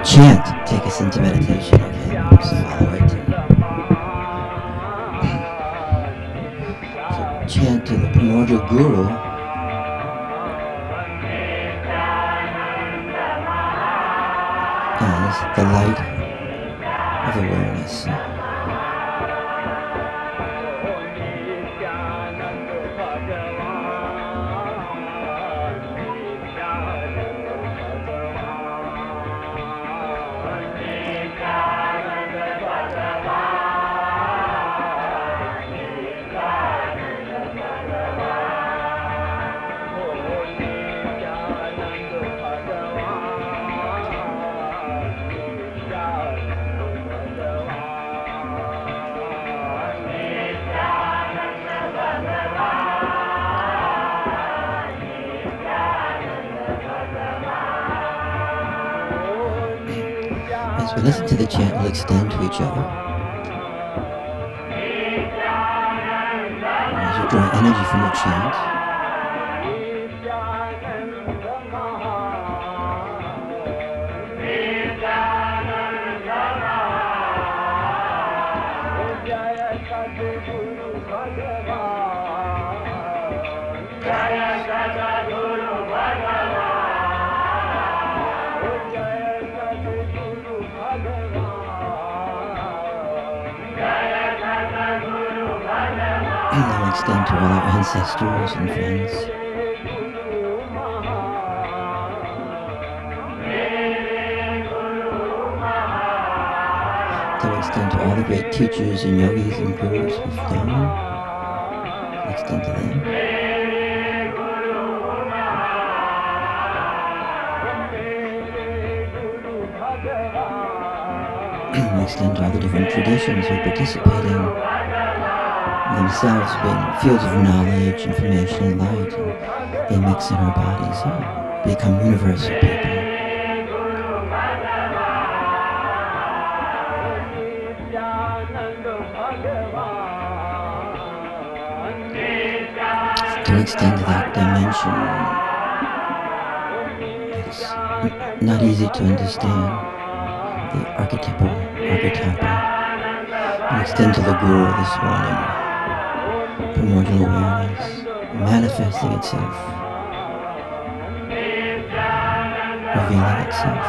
Chant, take us into meditation, okay? So follow it. So chant to the primordial guru as the light of awareness. As we listen to the chant, we'll extend to each other. And as you draw energy from the chant, and we'll extend to all our ancestors and friends. So we extend to all the great teachers and yogis and gurus we've known. We'll extend to them. We extend to all the different traditions we participate in, themselves being fields of knowledge, information, and light, and they mix in our bodies and become universal people. To extend to that dimension, it's not easy to understand, the archetypal. And extend to the Guru this morning, primordial awareness, manifesting itself, revealing itself.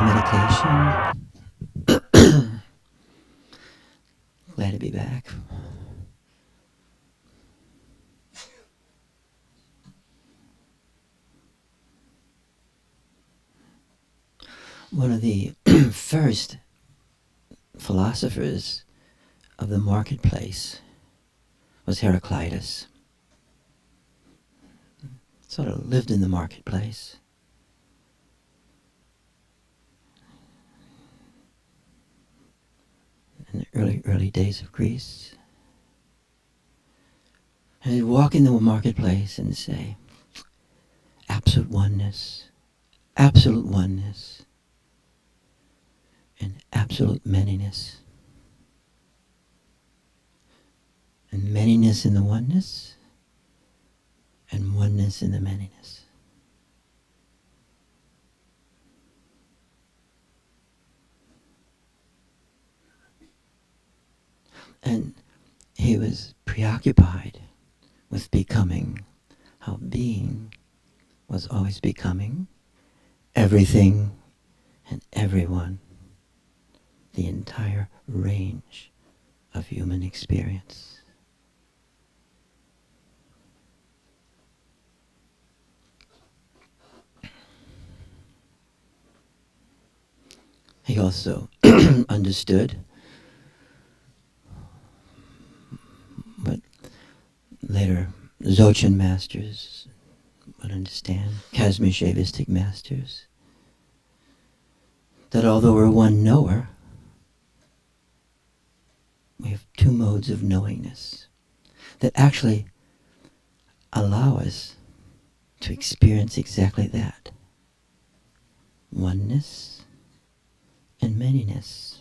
Meditation. Glad to be back. One of the first philosophers of the marketplace was Heraclitus. Sort of lived in the marketplace. In the early days of Greece. And you walk in the marketplace and say, absolute oneness, and absolute manyness. And manyness in the oneness, and oneness in the manyness. And he was preoccupied with becoming, how being was always becoming everything and everyone, the entire range of human experience. He also understood what later Dzogchen masters would understand, Kazmi-Shaivistic masters, that although we're one knower, we have two modes of knowingness that actually allow us to experience exactly that. Oneness and manyness.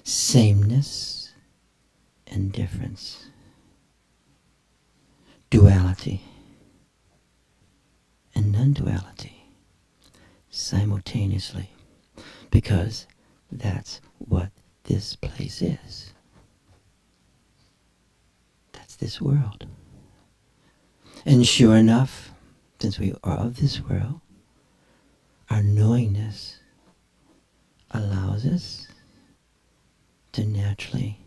Sameness and difference. Duality and non-duality simultaneously, because that's what this place is. That's this world. And sure enough, since we are of this world, our knowingness allows us to naturally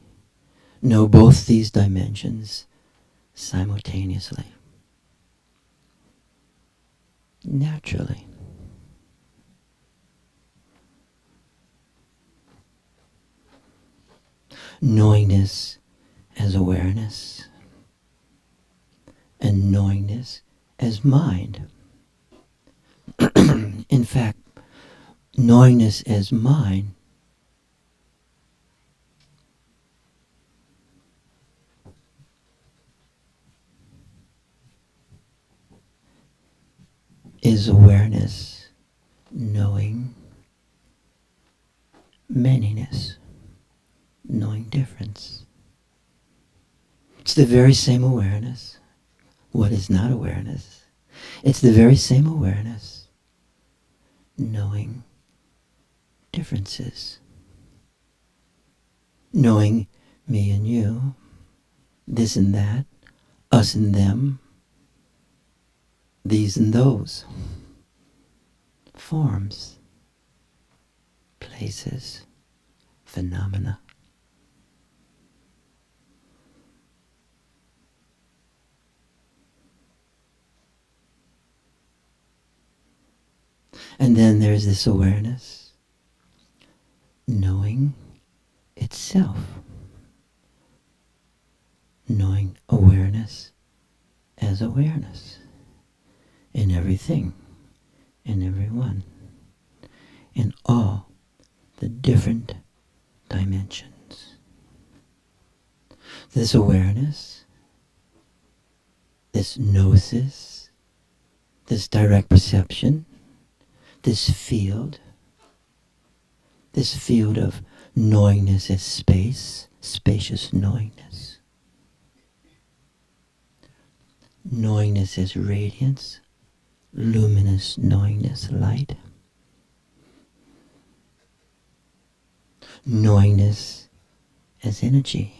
know both these dimensions simultaneously. Naturally. Knowingness as awareness, and knowingness as mind. In fact, knowingness as mind is awareness knowing manyness, knowing difference. It's the very same awareness. What is not awareness? It's the very same awareness knowing differences. Knowing me and you, this and that, us and them, these and those. Forms, places, phenomena. And then there's this awareness, knowing itself, knowing awareness as awareness in everything, in everyone, in all the different dimensions. This awareness, this gnosis, this direct perception, this field of knowingness as space, spacious knowingness. Knowingness as radiance, luminous knowingness, light. Knowingness as energy,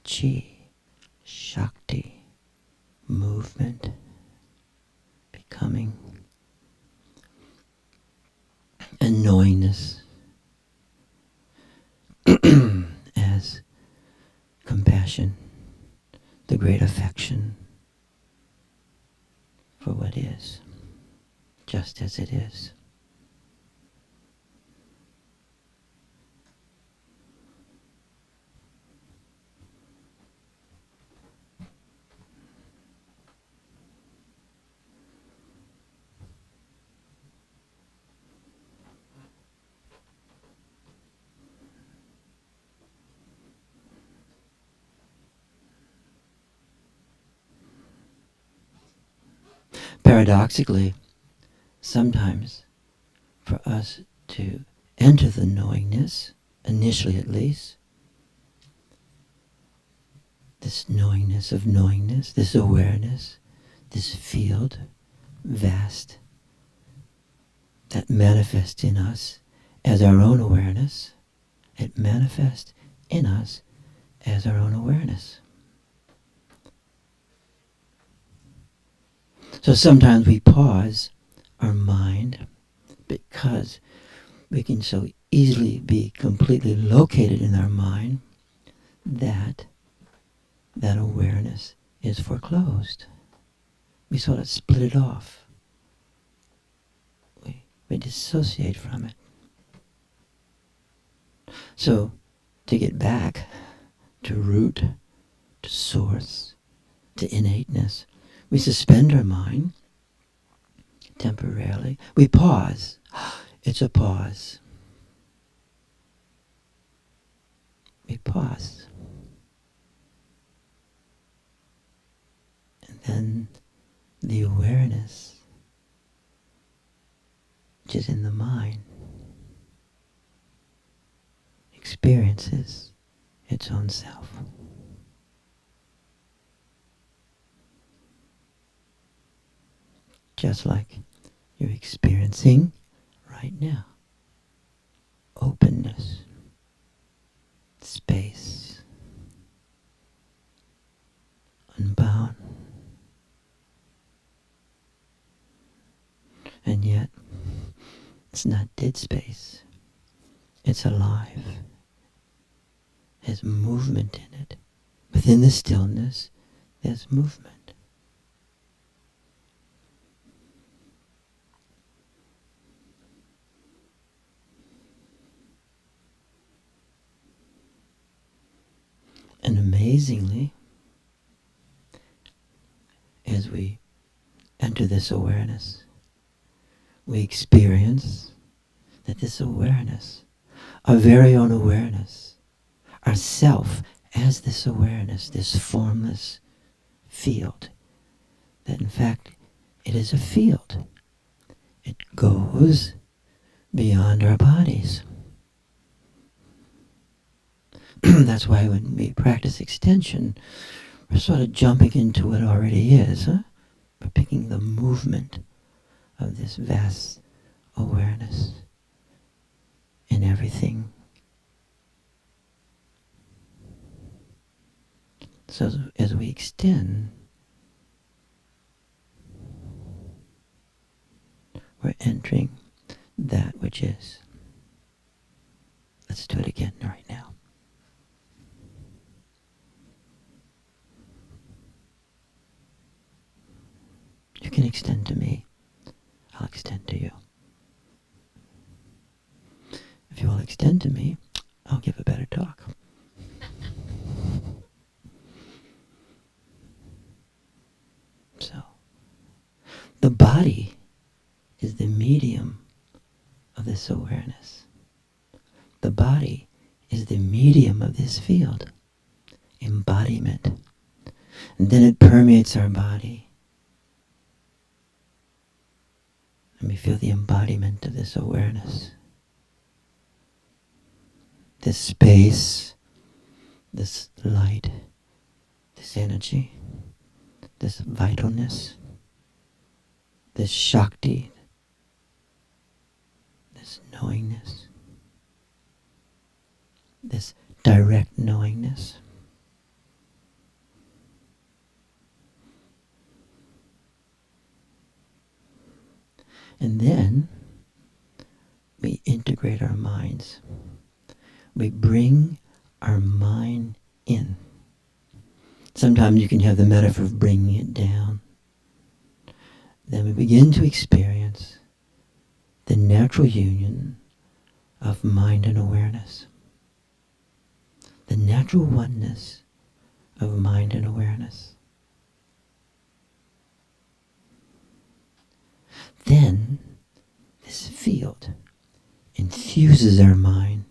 chi, shakti, movement, becoming. And knowingness as compassion, the great affection for what is, just as it is. paradoxically, sometimes for us to enter the knowingness, initially at least, this knowingness of knowingness, this awareness, this field, vast, that manifests in us as our own awareness, it manifests in us as our own awareness. So sometimes we pause our mind because we can so easily be completely located in our mind that that awareness is foreclosed. We sort of split it off. We dissociate from it. So to get back to root, to source, to innateness, we suspend our mind temporarily. We pause. It's a pause. We pause. And then the awareness, which is in the mind, experiences its own self. Just like you're experiencing right now. Openness, space, unbound. And yet, it's not dead space. It's alive. There's movement in it. Within the stillness, there's movement. And amazingly, as we enter this awareness, we experience that this awareness, our very own awareness, our self as this awareness, this formless field, that in fact it is a field. It goes beyond our bodies. That's why when we practice extension, we're sort of jumping into what already is. We're picking the movement of this vast awareness in everything. So as we extend, we're entering that which is. Let's do it again right now. You can extend to me. I'll extend to you. If you will extend to me, I'll give a better talk. So, the body is the medium of this awareness. The body is the medium of this field. Embodiment. And then it permeates our body. And we feel the embodiment of this awareness. This space, this light, this energy, this vitalness, this Shakti, this knowingness, this direct knowingness. And then we integrate our minds. We bring our mind in. Sometimes you can have the metaphor of bringing it down. Then we begin to experience the natural union of mind and awareness. The natural oneness of mind and awareness. Then this field infuses our mind,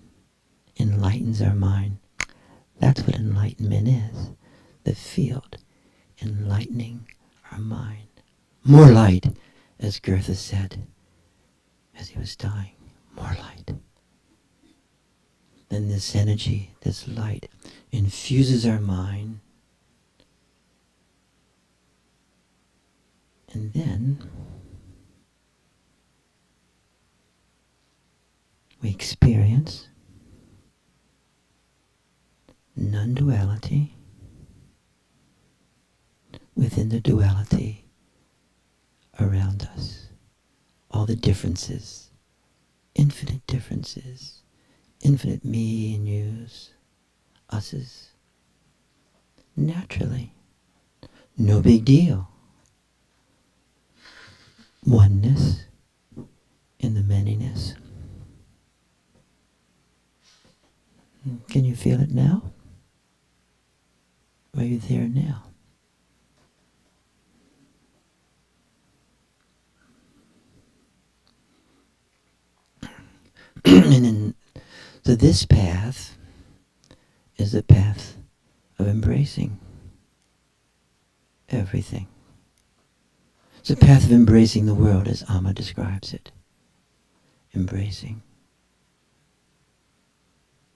enlightens our mind. That's what enlightenment is. The field enlightening our mind. More light, as Goethe said as he was dying. More light. Then this energy, this light, infuses our mind. And then we experience non-duality within the duality around us. All the differences, infinite differences, infinite me and yous, us's. Naturally. No big deal. Oneness in the manyness. Can you feel it now? Are you there now? And then, so this path is the path of embracing everything. It's a path of embracing the world as Amma describes it. Embracing.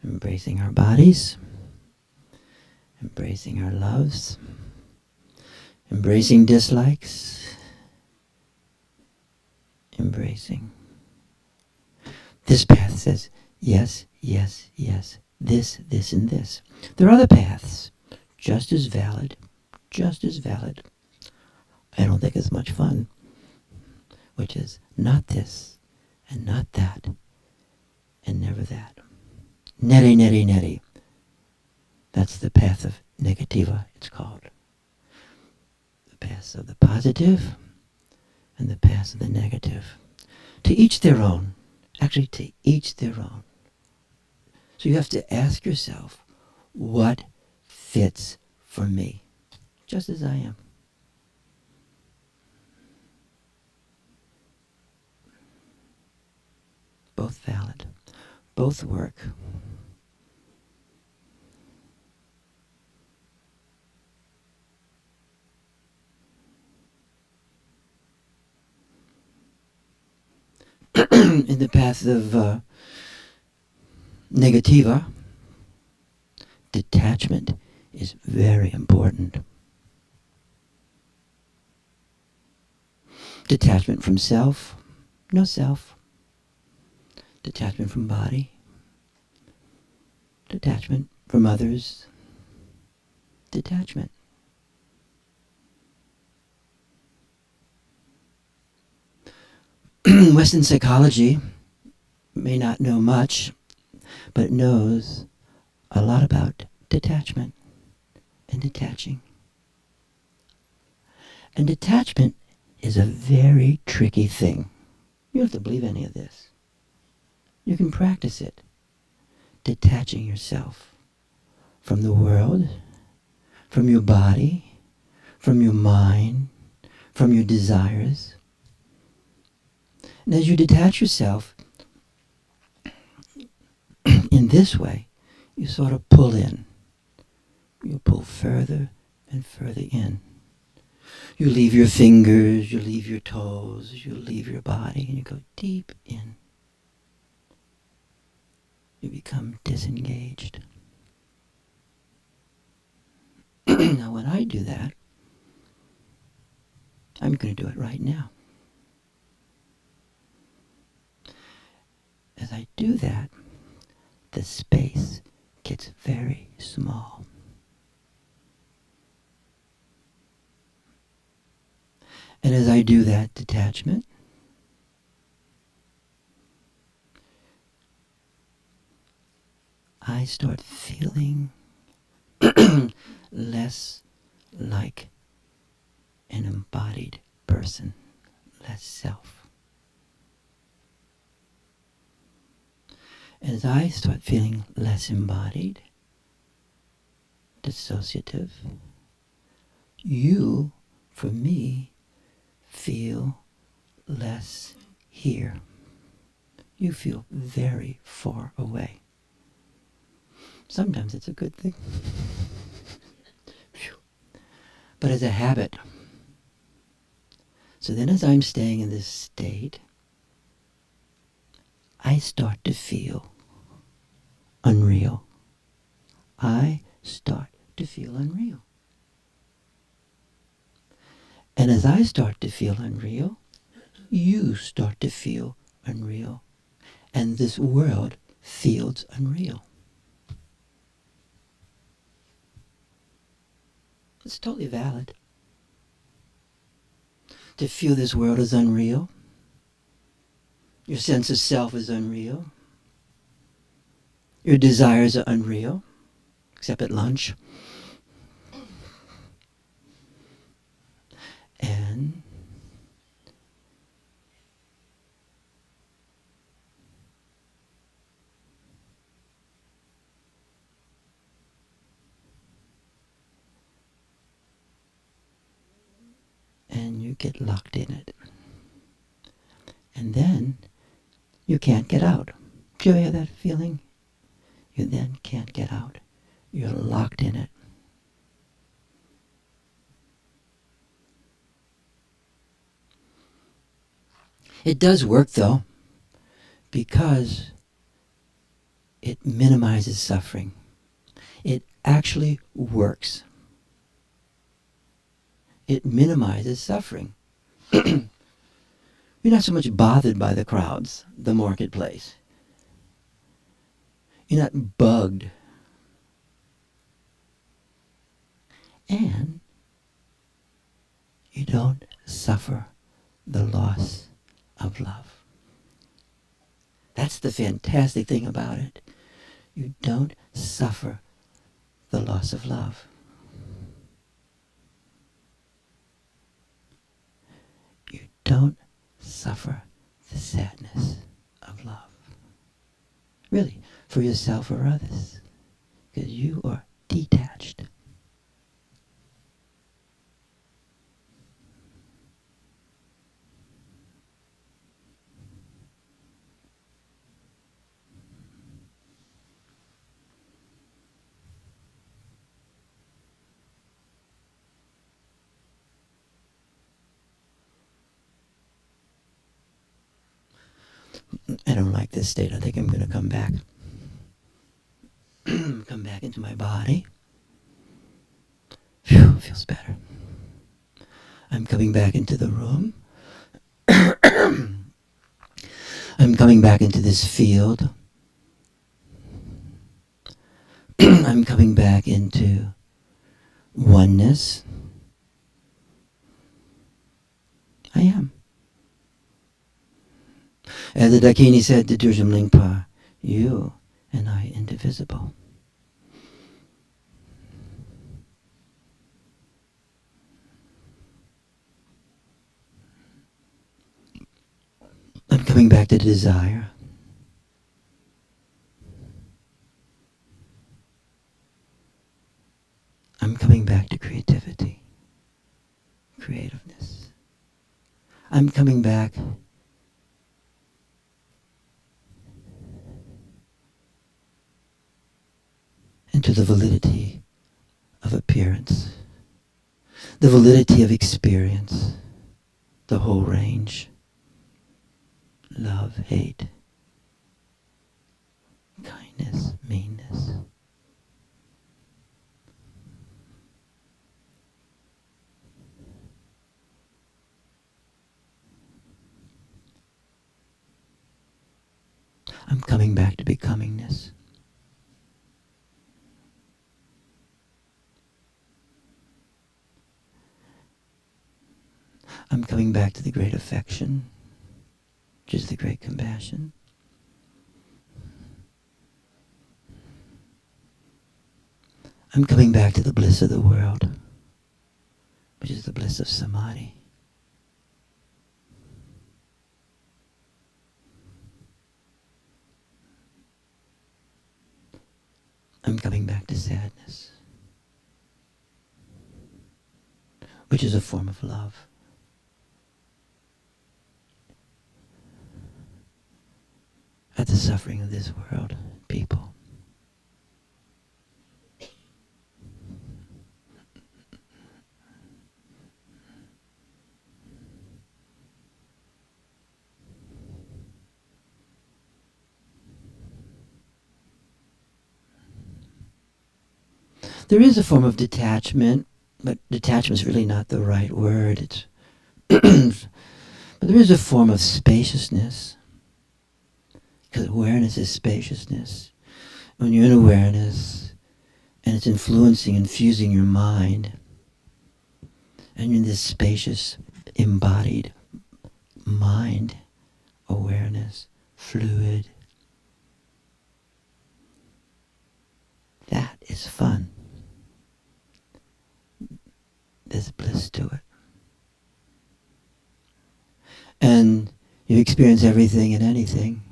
Embracing our bodies. Embracing our loves. Embracing dislikes. Embracing. This path says, yes, yes, yes. This, and this. There are other paths, just as valid. I don't think it's much fun, which is not this, and not that, and never that. Neri. That's the path of negativa, it's called. The path of the positive, and the path of the negative. To each their own. Actually, to each their own. So you have to ask yourself, what fits for me? Just as I am. Both valid. Both work. In the path of negativa, detachment is very important. Detachment from self, no self. Detachment from body. Detachment from others. Detachment. Western psychology may not know much, but it knows a lot about detachment and detaching. And detachment is a very tricky thing. You don't have to believe any of this. You can practice it. Detaching yourself from the world, from your body, from your mind, from your desires. And as you detach yourself in this way, you sort of pull in. You pull further and further in. You leave your fingers, you leave your toes, you leave your body, and you go deep in. You become disengaged. Now when I do that, I'm going to do it right now. As I do that, the space gets very small. And as I do that detachment, I start feeling less like an embodied person, less self. As I start feeling less embodied, dissociative, you, for me, feel less here. You feel very far away. Sometimes it's a good thing. But as a habit, So then as I'm staying in this state, I start to feel unreal. I start to feel unreal. And as I start to feel unreal, you start to feel unreal. And this world feels unreal. It's totally valid to feel this world is unreal. Your sense of self is unreal. Your desires are unreal, except at lunch. And you get locked in it. And then you can't get out. Do you have that feeling? You then can't get out. You're locked in it. It does work though, because it minimizes suffering. It actually works. It minimizes suffering. You're not so much bothered by the crowds, the marketplace. You're not bugged. And you don't suffer the loss of love. That's the fantastic thing about it. You don't suffer the loss of love. You don't suffer the sadness of love. Really, for yourself or others. Because you are detached. I don't like this state. I think I'm going to come back. Come back into my body. Phew, feels better. I'm coming back into the room. I'm coming back into this field. I'm coming back into oneness. I am. As the Dakini said to Durjam Lingpa, you and I indivisible. I'm coming back to desire. I'm coming back to creativity, creativeness. I'm coming back into the validity of appearance, the validity of experience, the whole range. Love, hate, kindness, meanness. I'm coming back to becomingness. I'm coming back to the great affection, which is the great compassion. I'm coming back to the bliss of the world, which is the bliss of samadhi. I'm coming back to sadness, which is a form of love. At the suffering of this world, people. There is a form of detachment, but detachment is really not the right word. It's but there is a form of spaciousness, because awareness is spaciousness. When you're in awareness and it's influencing, infusing your mind, and you're in this spacious, embodied mind, awareness, fluid, that is fun. There's bliss to it. And you experience everything and anything.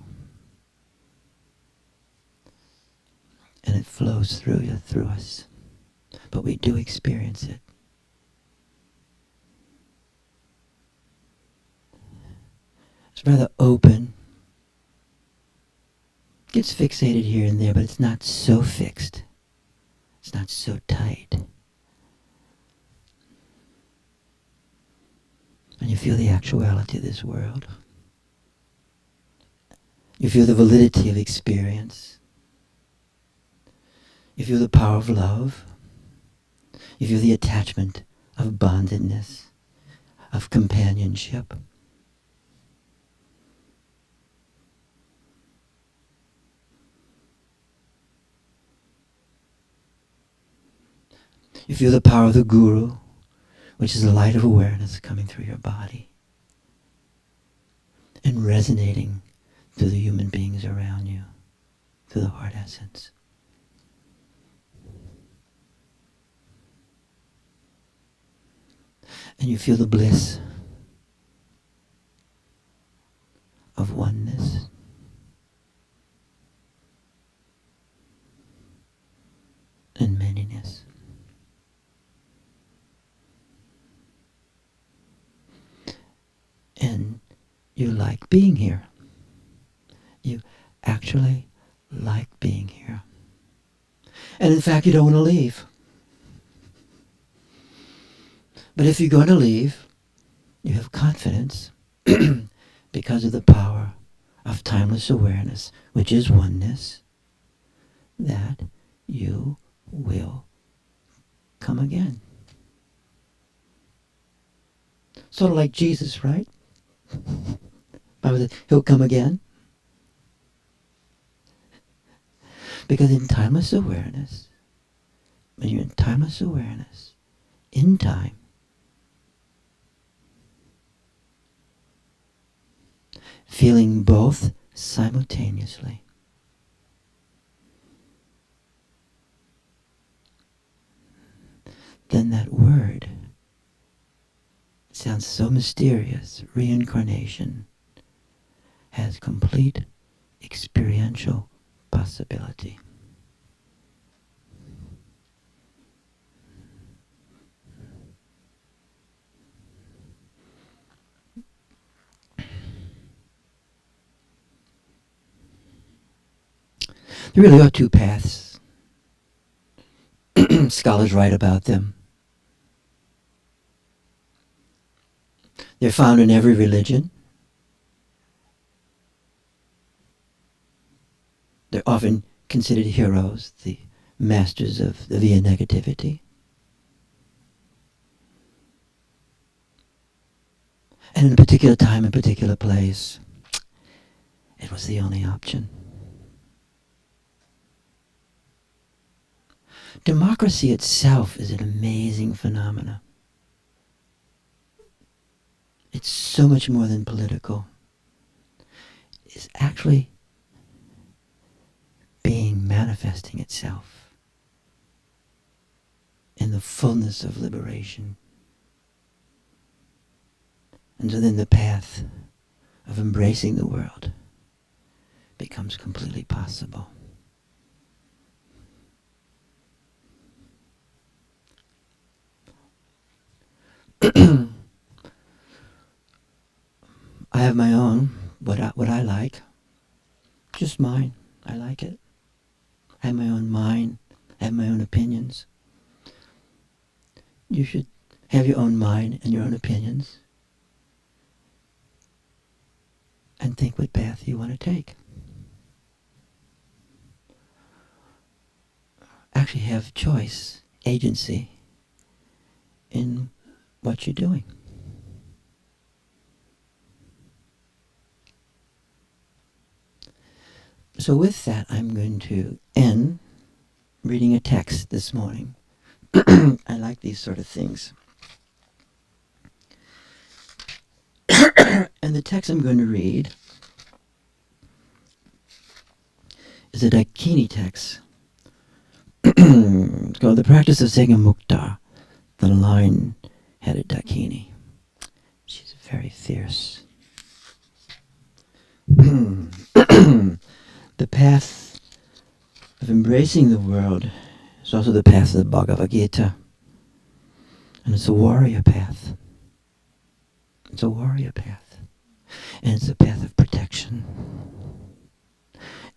And it flows through you, through us. But we do experience it. It's rather open. Gets fixated here and there, but it's not so fixed. It's not so tight. And you feel the actuality of this world. You feel the validity of experience. You feel the power of love. You feel the attachment of bondedness, of companionship. You feel the power of the Guru, which is the light of awareness coming through your body and resonating through the human beings around you, through the heart essence. And you feel the bliss of oneness. And manyness. And you like being here. You actually like being here. And in fact, you don't want to leave. But if you're going to leave, you have confidence because of the power of timeless awareness, which is oneness, that you will come again. Sort of like Jesus, right? He'll come again. Because in timeless awareness, when you're in timeless awareness, in time, feeling both simultaneously, then that word, it sounds so mysterious, reincarnation, has complete experiential possibility. There really are two paths. Scholars write about them. They're found in every religion. They're often considered heroes, the masters of the via negativity. And in a particular time, a particular place, it was the only option. Democracy itself is an amazing phenomenon. It's so much more than political. It's actually manifesting itself in the fullness of liberation. And so then the path of embracing the world becomes completely possible. I have my own, what I like. Just mine. I like it. I have my own mind. I have my own opinions. You should have your own mind and your own opinions. And think what path you want to take. Actually have choice agency in what you're doing. So with that, I'm going to end reading a text this morning. I like these sort of things. And the text I'm going to read is a Dakini text. It's called The Practice of Segamukta, the Lion-Headed Dakini. She's very fierce. The path of embracing the world is also the path of the Bhagavad Gita. And it's a warrior path. It's a warrior path. And it's a path of protection.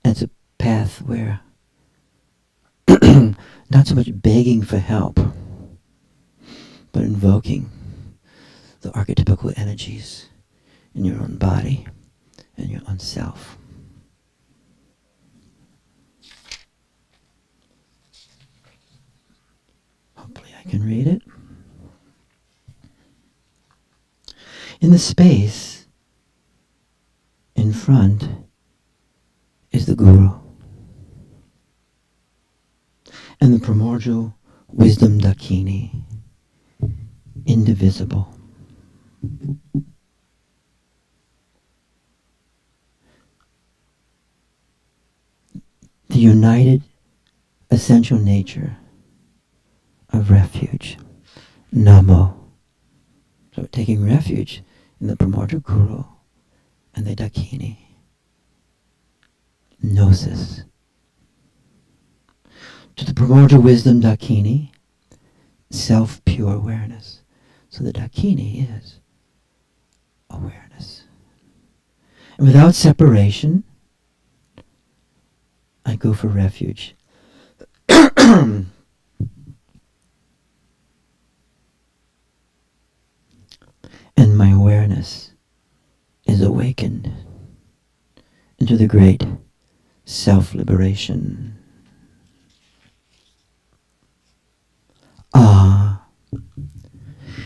And it's a path where not so much begging for help, but invoking the archetypical energies in your own body and your own self. Hopefully I can read it. In the space in front is the Guru and the primordial wisdom Dakini, indivisible. The united essential nature of refuge, Namo. So taking refuge in the primordial Guru and the Dakini, Gnosis. To the primordial wisdom Dakini, self-pure awareness. So the Dakini is awareness. And without separation, I go for refuge. And my awareness is awakened into the great self-liberation.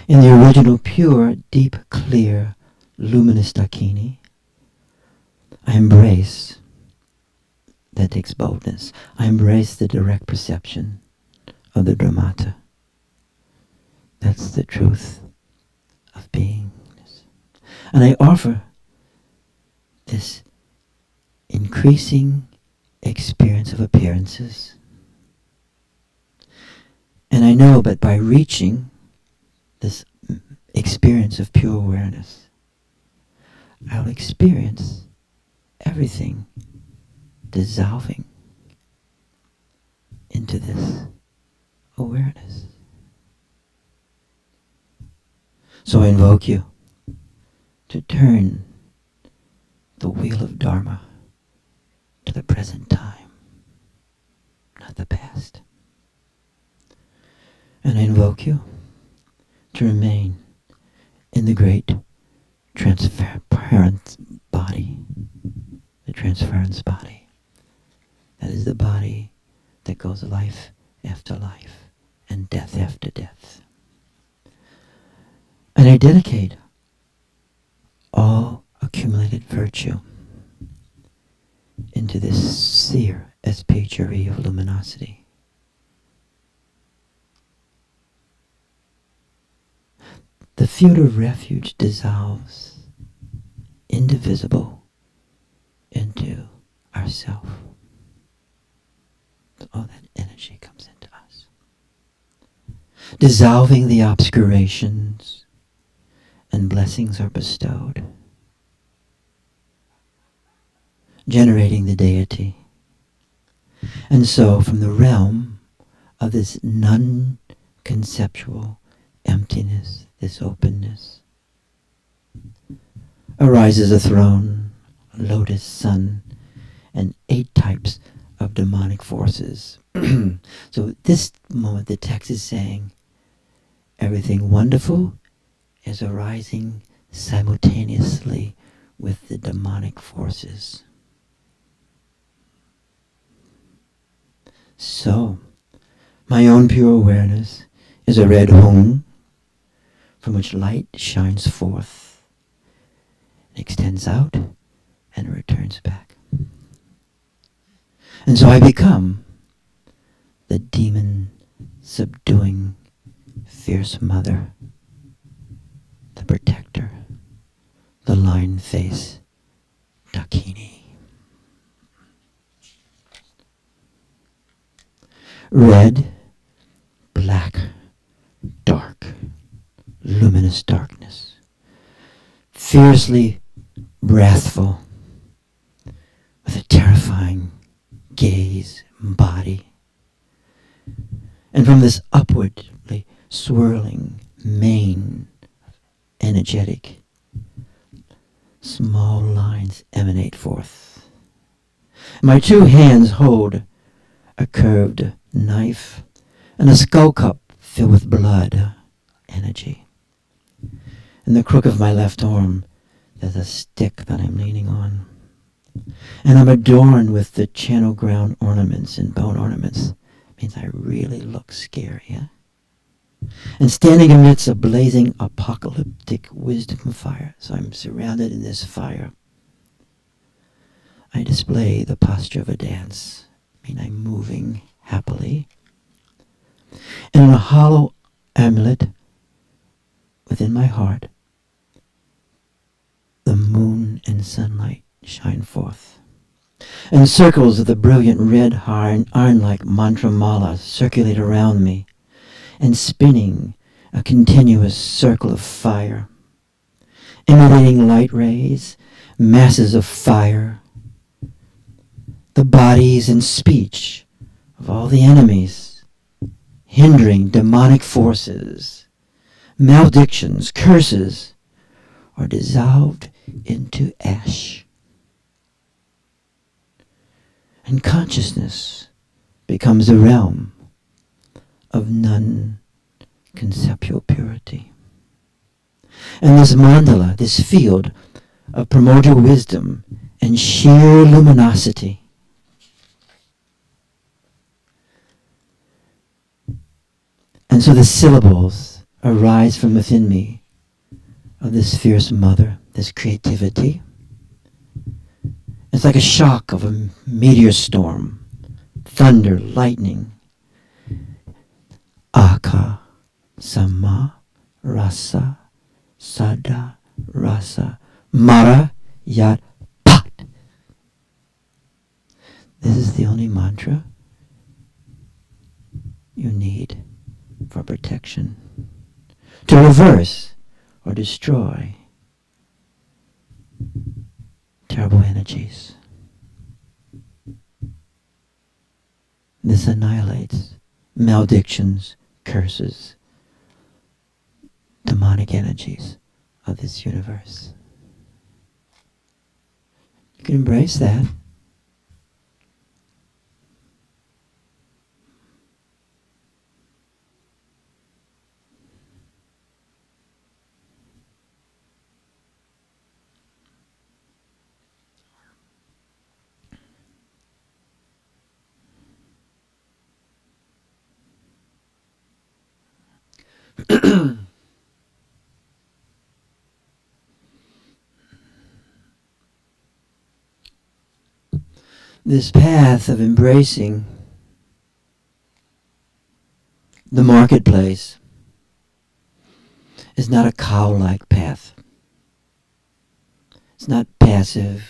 In the original pure, deep, clear, luminous Dakini, I embrace, that takes boldness, I embrace the direct perception of the Dharmata. That's the truth of beingness. And I offer this increasing experience of appearances. And I know that by reaching this experience of pure awareness, I'll experience everything dissolving into this awareness. So I invoke you to turn the wheel of Dharma to the present time, not the past. And I invoke you to remain in the great transparent body, the transference body. That is the body that goes life after life and death after death. And I dedicate all accumulated virtue into this seer SPHRE of luminosity. The field of refuge dissolves, indivisible, into ourself. So all that energy comes into us. Dissolving the obscurations, and blessings are bestowed. Generating the deity. And so from the realm of this non-conceptual emptiness, this openness, arises a throne, a lotus sun, and 8 types of demonic forces. So at this moment the text is saying everything wonderful is arising simultaneously with the demonic forces. So My own pure awareness is a red home from which light shines forth, extends out, and returns back. And so I become the demon subduing fierce mother, the protector, the lion face Dakini. Red, black, dark, luminous darkness, fiercely wrathful, with a terrifying gaze and body. And from this upwardly swirling mane of energetic, small lines emanate forth. My two hands hold a curved knife and a skull cup filled with blood, energy. In the crook of my left arm, there's a stick that I'm leaning on. And I'm adorned with the channel ground ornaments and bone ornaments. Means I really look scary, huh? And standing amidst a blazing apocalyptic wisdom fire, so I'm surrounded in this fire, I display the posture of a dance. I mean, I'm moving happily. And in a hollow amulet within my heart, the moon and sunlight shine forth. And circles of the brilliant red iron-like mantra mala circulate around me, and spinning a continuous circle of fire, emanating light rays, masses of fire, the bodies and speech of all the enemies, hindering demonic forces, maledictions, curses, are dissolved into ash. And consciousness becomes a realm of non-conceptual purity. And this mandala, this field of primordial wisdom and sheer luminosity, and so the syllables arise from within me of this fierce mother, this creativity. It's like a shock of a meteor storm, thunder, lightning. Aka, sama, rasa, sada, rasa, mara, yat, pat. This is the only mantra you need for protection, to reverse or destroy terrible energies. This annihilates maledictions, curses, demonic energies of this universe. You can embrace that. This path of embracing the marketplace is not a cow-like path. It's not passive.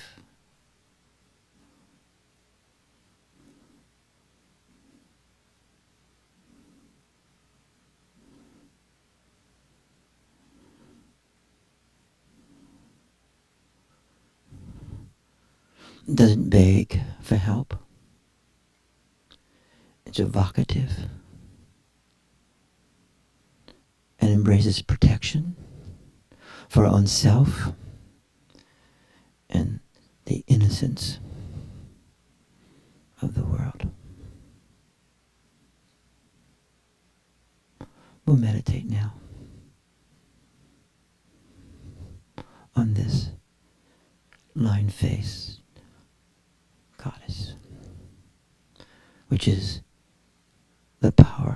It doesn't beg for help. It's evocative and embraces protection for our own self and the innocence of the world. We'll meditate now on this line-faced goddess, which is the power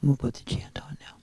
We'll put the chant on now.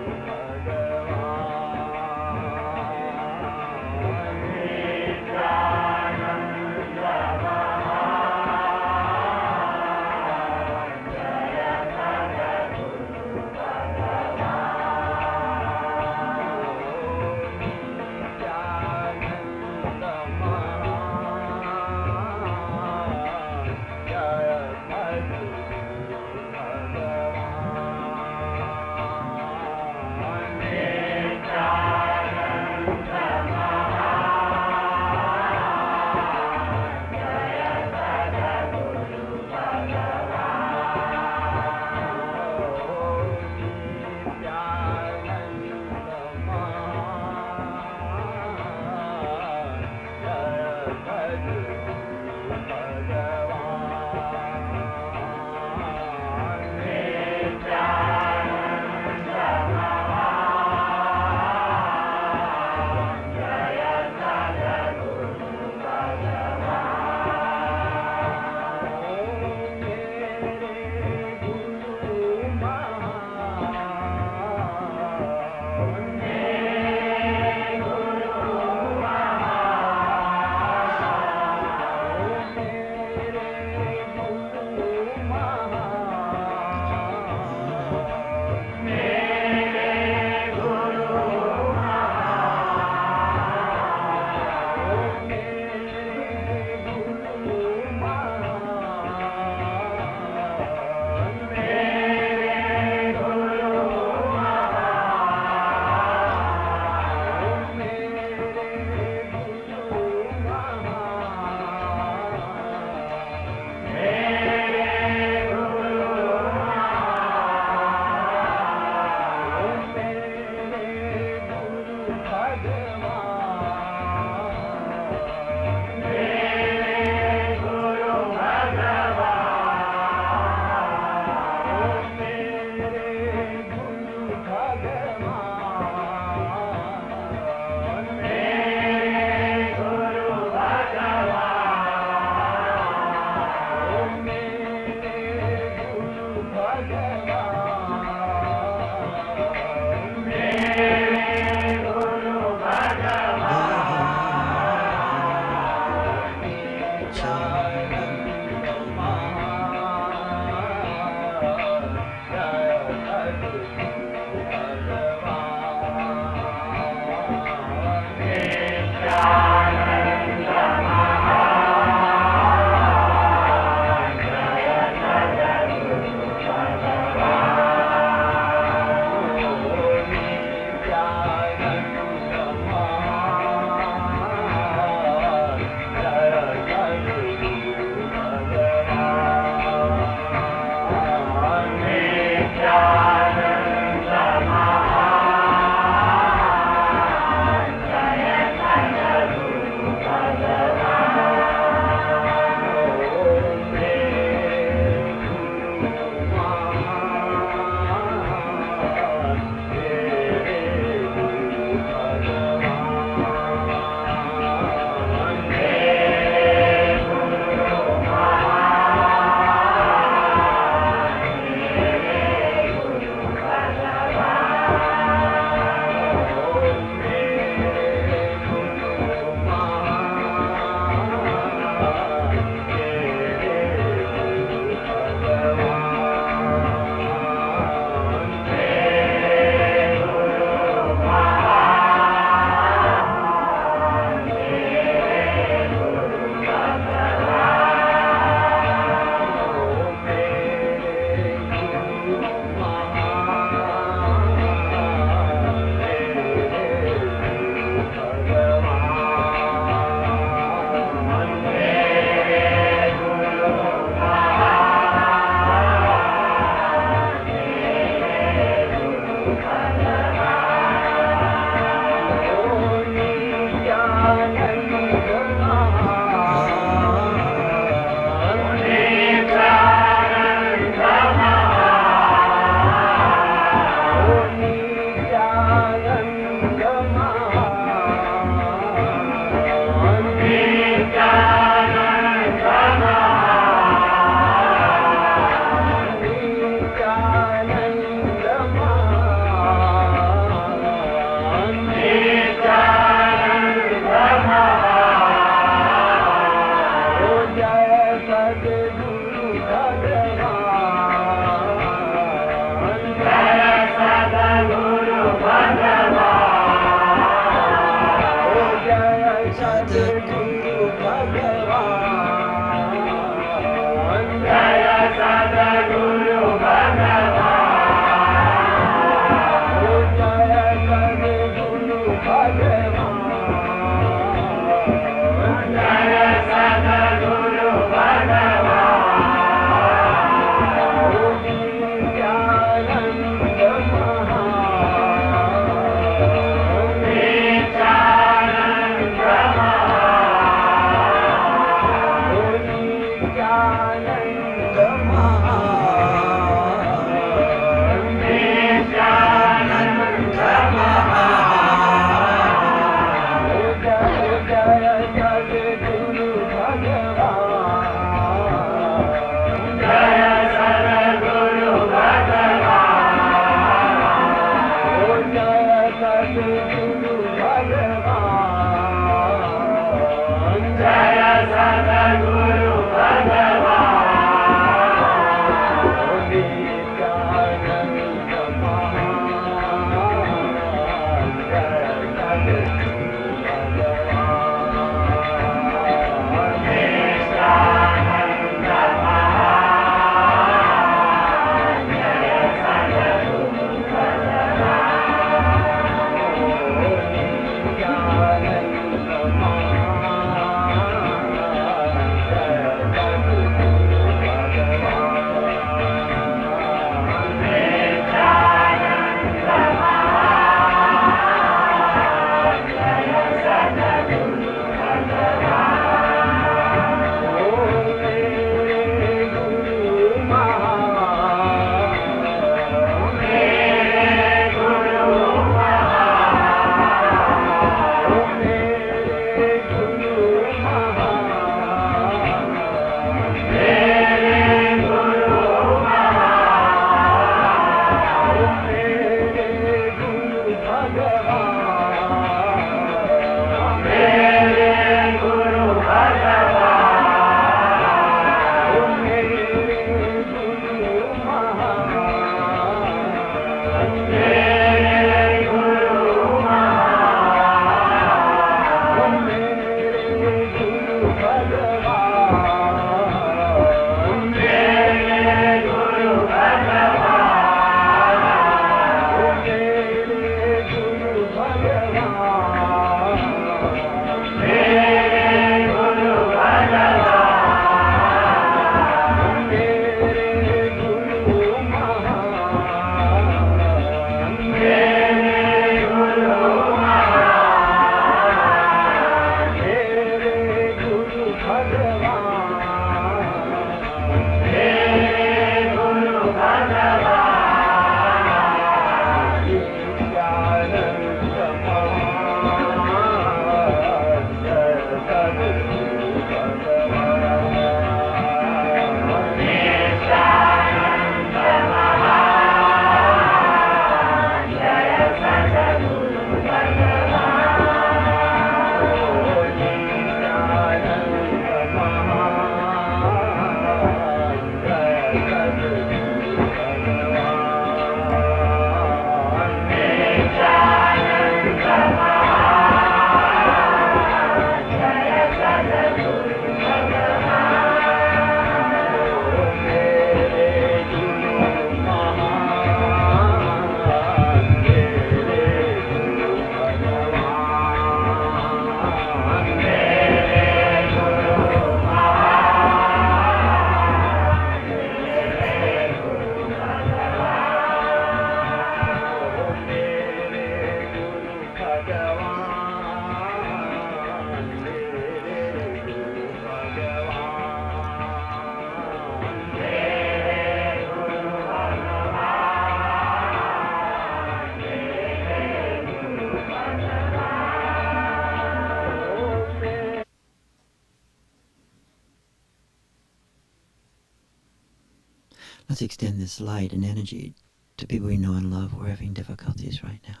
Let's extend this light and energy to people we know and love who are having difficulties right now.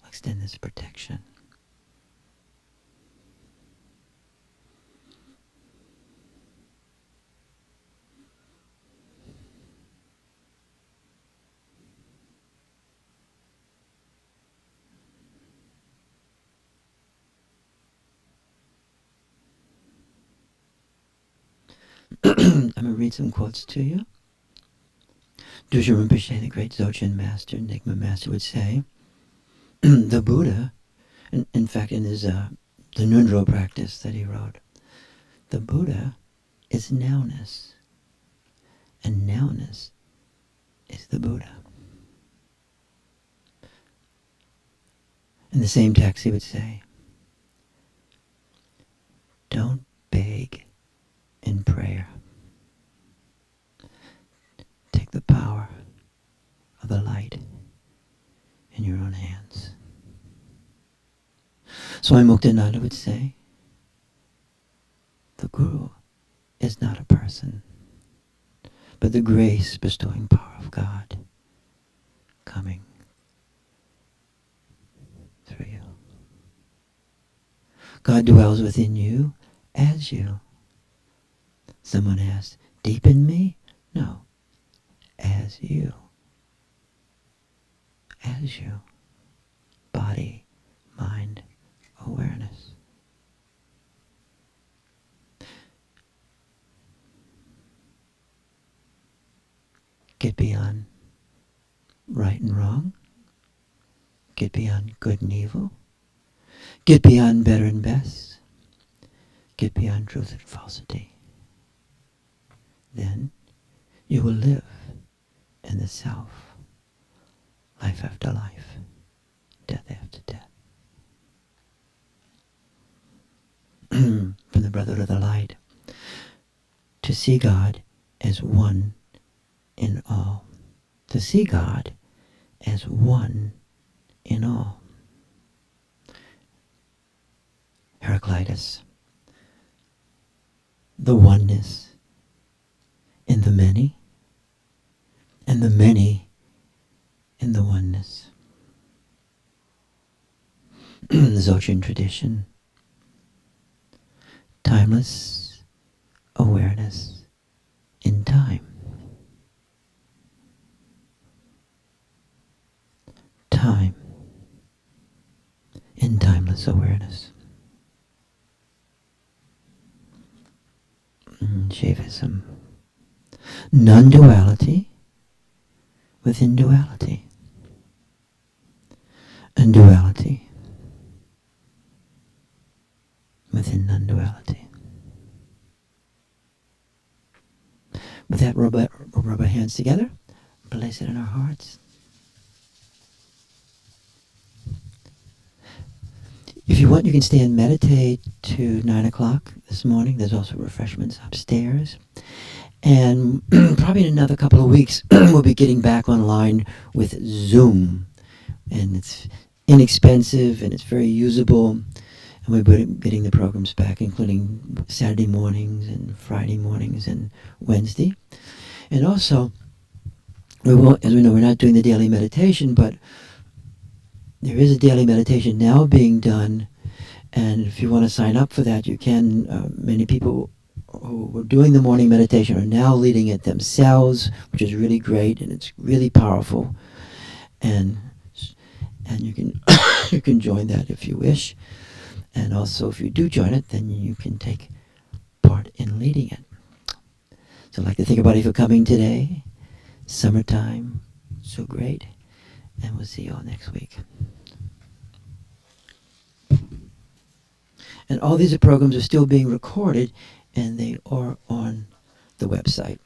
Extend this protection. I'm going to read some quotes to you. Dusha Rinpoche, the great Dzogchen master, Nyingma master, would say, the Buddha, in fact in his the Nundro practice that he wrote, the Buddha is nowness, and nowness is the Buddha. In the same text he would say, don't beg in prayer. Take the power of the light in your own hands. Swami Muktananda would say, the Guru is not a person, but the grace-bestowing power of God coming through you. God dwells within you as you. Someone asked, deep in me? No, as you. As you. Body, mind, awareness. Get beyond right and wrong. Get beyond good and evil. Get beyond better and best. Get beyond truth and falsity. Then you will live in the self, life after life, death after death. From the Brotherhood of the Light, to see God as one in all. To see God as one in all. Heraclitus, the oneness in the many, and the many in the oneness. The Dzogchen tradition, timeless awareness in time. Time in timeless awareness. Shaivism. Non-duality within duality. And duality within non-duality. With that, rub our hands together. Place it in our hearts. If you want, you can stay and meditate to 9 o'clock this morning. There's also refreshments upstairs. And probably in another couple of weeks, we'll be getting back online with Zoom. And it's inexpensive and it's very usable. And we're getting the programs back, including Saturday mornings and Friday mornings and Wednesday. And also, as we know, we're not doing the daily meditation, but there is a daily meditation now being done, and if you want to sign up for that, you can. Many people who were doing the morning meditation are now leading it themselves, which is really great, and it's really powerful. And you can you can join that if you wish. And also, if you do join it, then you can take part in leading it. So I'd like to think about you for coming today. Summertime, so great. And we'll see you all next week. And all these programs are still being recorded, and they are on the website.